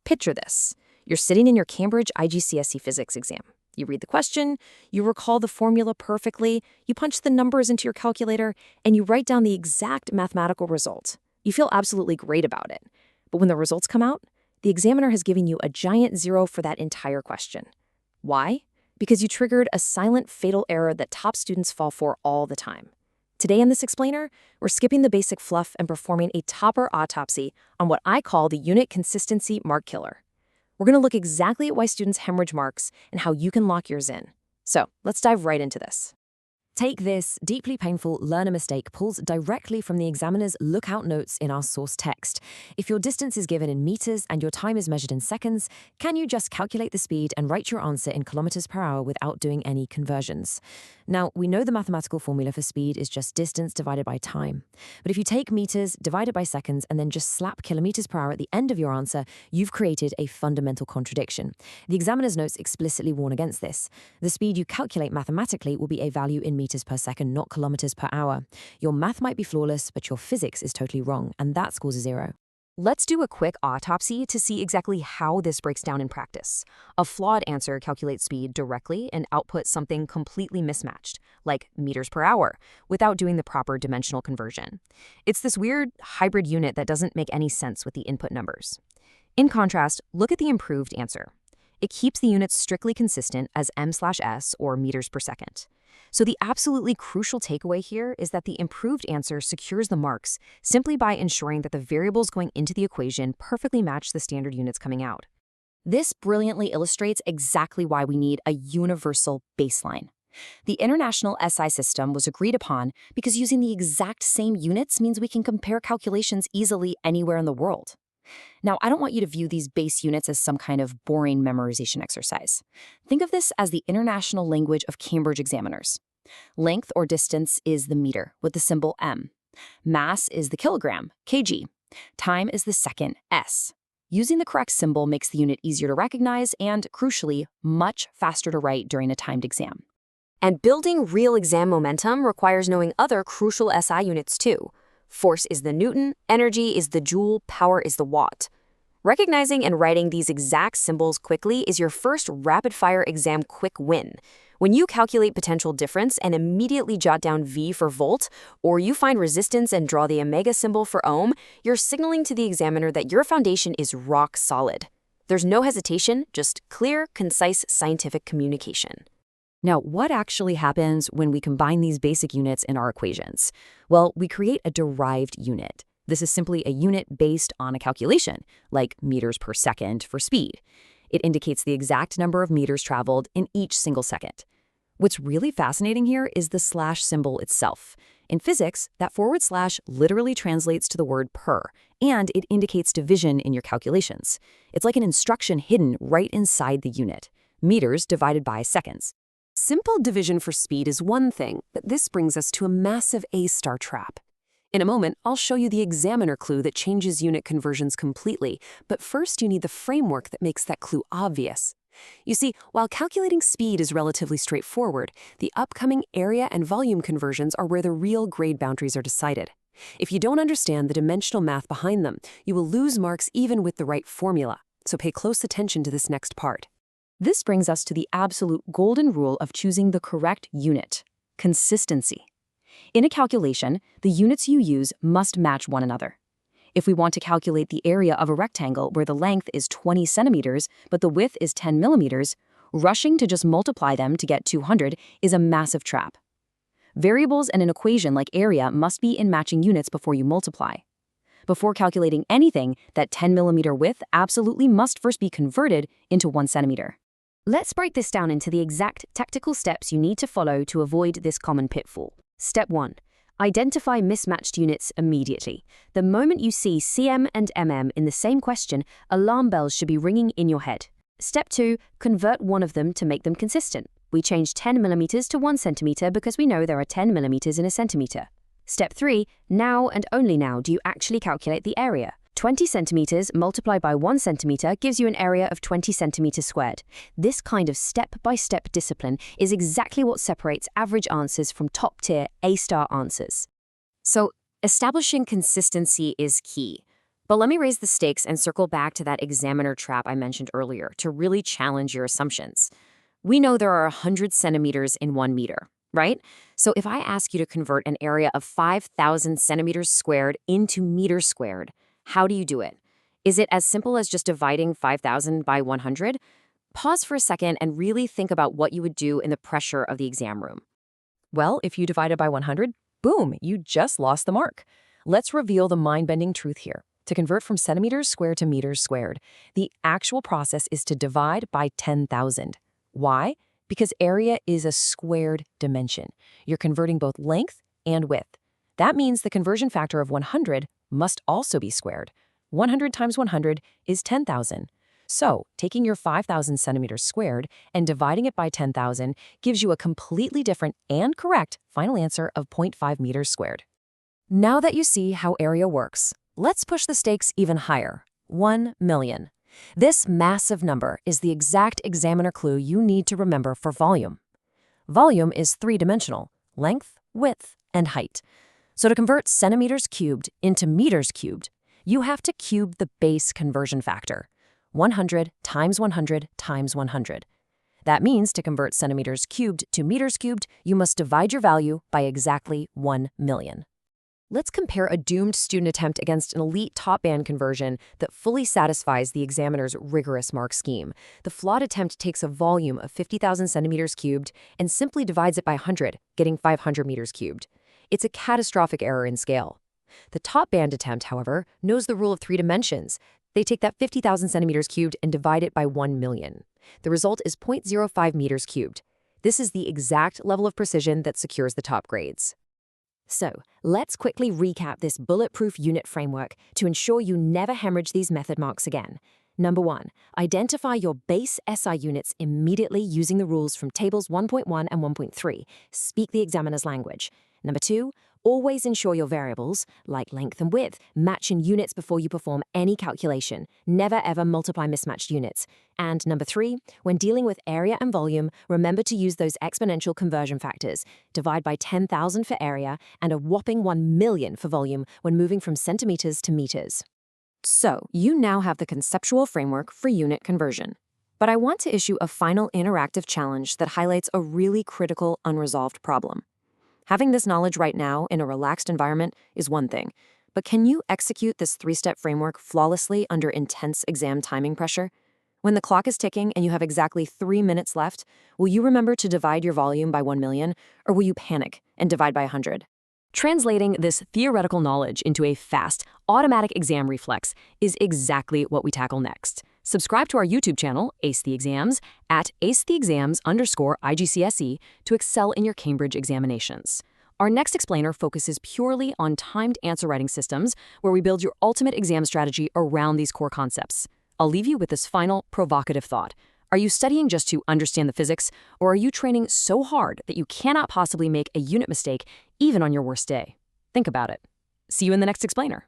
Picture this. You're sitting in your Cambridge IGCSE physics exam. You read the question, you recall the formula perfectly, you punch the numbers into your calculator, and you write down the exact mathematical result. You feel absolutely great about it. But when the results come out, the examiner has given you a giant 0 for that entire question. Why? Because you triggered a silent, fatal error that top students fall for all the time. Today in this explainer, we're skipping the basic fluff and performing a topper autopsy on what I call the unit consistency mark killer. We're going to look exactly at why students hemorrhage marks and how you can lock yours in. So let's dive right into this. Take this deeply painful learner mistake pulls directly from the examiner's lookout notes in our source text. If your distance is given in meters and your time is measured in seconds, can you just calculate the speed and write your answer in kilometers per hour without doing any conversions? Now, we know the mathematical formula for speed is just distance divided by time. But if you take meters divided by seconds and then just slap kilometers per hour at the end of your answer, you've created a fundamental contradiction. The examiner's notes explicitly warn against this. The speed you calculate mathematically will be a value in meters per second, not kilometers per hour. Your math might be flawless, but your physics is totally wrong, and that scores a 0. Let's do a quick autopsy to see exactly how this breaks down in practice. A flawed answer calculates speed directly and outputs something completely mismatched, like meters per hour, without doing the proper dimensional conversion. It's this weird hybrid unit that doesn't make any sense with the input numbers. In contrast, look at the improved answer. It keeps the units strictly consistent as m/s, or meters per second. So the absolutely crucial takeaway here is that the improved answer secures the marks simply by ensuring that the variables going into the equation perfectly match the standard units coming out. This brilliantly illustrates exactly why we need a universal baseline. The international SI system was agreed upon because using the exact same units means we can compare calculations easily anywhere in the world. Now, I don't want you to view these base units as some kind of boring memorization exercise. Think of this as the international language of Cambridge examiners. Length or distance is the meter with the symbol m. Mass is the kilogram, kg. Time is the second, s. Using the correct symbol makes the unit easier to recognize and, crucially, much faster to write during a timed exam. And building real exam momentum requires knowing other crucial SI units too. Force is the Newton, energy is the joule, power is the watt. Recognizing and writing these exact symbols quickly is your first rapid-fire exam quick win. When you calculate potential difference and immediately jot down V for volt, or you find resistance and draw the omega symbol for ohm, you're signaling to the examiner that your foundation is rock solid. There's no hesitation, just clear, concise scientific communication. Now, what actually happens when we combine these basic units in our equations? Well, we create a derived unit. This is simply a unit based on a calculation, like meters per second for speed. It indicates the exact number of meters traveled in each single second. What's really fascinating here is the slash symbol itself. In physics, that forward slash literally translates to the word per, and it indicates division in your calculations. It's like an instruction hidden right inside the unit. Meters divided by seconds. Simple division for speed is one thing, but this brings us to a massive A-star trap. In a moment, I'll show you the examiner clue that changes unit conversions completely, but first you need the framework that makes that clue obvious. You see, while calculating speed is relatively straightforward, the upcoming area and volume conversions are where the real grade boundaries are decided. If you don't understand the dimensional math behind them, you will lose marks even with the right formula, so pay close attention to this next part. This brings us to the absolute golden rule of choosing the correct unit: consistency. In a calculation, the units you use must match one another. If we want to calculate the area of a rectangle where the length is 20 centimeters, but the width is 10 millimeters, rushing to just multiply them to get 200 is a massive trap. Variables in an equation like area must be in matching units before you multiply. Before calculating anything, that 10 millimeter width absolutely must first be converted into 1 centimeter. Let's break this down into the exact tactical steps you need to follow to avoid this common pitfall. Step 1. Identify mismatched units immediately. The moment you see cm and mm in the same question, alarm bells should be ringing in your head. Step 2. Convert one of them to make them consistent. We change 10 millimeters to 1 centimeter because we know there are 10 millimeters in a centimeter. Step 3. Now and only now do you actually calculate the area. 20 centimeters multiplied by 1 centimeter gives you an area of 20 centimeters squared. This kind of step-by-step discipline is exactly what separates average answers from top-tier A-star answers. So, establishing consistency is key. But let me raise the stakes and circle back to that examiner trap I mentioned earlier to really challenge your assumptions. We know there are 100 centimeters in 1 meter, right? So if I ask you to convert an area of 5,000 centimeters squared into meters squared, how do you do it? Is it as simple as just dividing 5,000 by 100? Pause for a second and really think about what you would do in the pressure of the exam room. Well, if you divide it by 100, boom, you just lost the mark. Let's reveal the mind-bending truth here. To convert from centimeters squared to meters squared, the actual process is to divide by 10,000. Why? Because area is a squared dimension. You're converting both length and width. That means the conversion factor of 100 must also be squared. 100 times 100 is 10,000. So, taking your 5,000 centimeters squared and dividing it by 10,000 gives you a completely different and correct final answer of 0.5 meters squared. Now that you see how area works, let's push the stakes even higher. 1 million. This massive number is the exact examiner clue you need to remember for volume. Volume is three-dimensional: length, width, and height. So to convert centimeters cubed into meters cubed, you have to cube the base conversion factor, 100 times 100 times 100. That means to convert centimeters cubed to meters cubed, you must divide your value by exactly 1 million. Let's compare a doomed student attempt against an elite top band conversion that fully satisfies the examiner's rigorous mark scheme. The flawed attempt takes a volume of 50,000 centimeters cubed and simply divides it by 100, getting 500 meters cubed. It's a catastrophic error in scale. The top band attempt, however, knows the rule of three dimensions. They take that 50,000 centimeters cubed and divide it by 1 million. The result is 0.05 meters cubed. This is the exact level of precision that secures the top grades. So, let's quickly recap this bulletproof unit framework to ensure you never hemorrhage these method marks again. Number 1, identify your base SI units immediately using the rules from tables 1.1 and 1.3. Speak the examiner's language. Number 2, always ensure your variables, like length and width, match in units before you perform any calculation. Never ever multiply mismatched units. And number 3, when dealing with area and volume, remember to use those exponential conversion factors. Divide by 10,000 for area and a whopping 1 million for volume when moving from centimeters to meters. So, you now have the conceptual framework for unit conversion. But I want to issue a final interactive challenge that highlights a really critical unresolved problem. Having this knowledge right now in a relaxed environment is one thing, but can you execute this 3-step framework flawlessly under intense exam timing pressure? When the clock is ticking and you have exactly 3 minutes left, will you remember to divide your volume by 1 million, or will you panic and divide by 100? Translating this theoretical knowledge into a fast, automatic exam reflex is exactly what we tackle next. Subscribe to our YouTube channel, Ace the Exams, at acetheexams_IGCSE to excel in your Cambridge examinations. Our next explainer focuses purely on timed answer writing systems, where we build your ultimate exam strategy around these core concepts. I'll leave you with this final, provocative thought. Are you studying just to understand the physics, or are you training so hard that you cannot possibly make a unit mistake even on your worst day? Think about it. See you in the next explainer.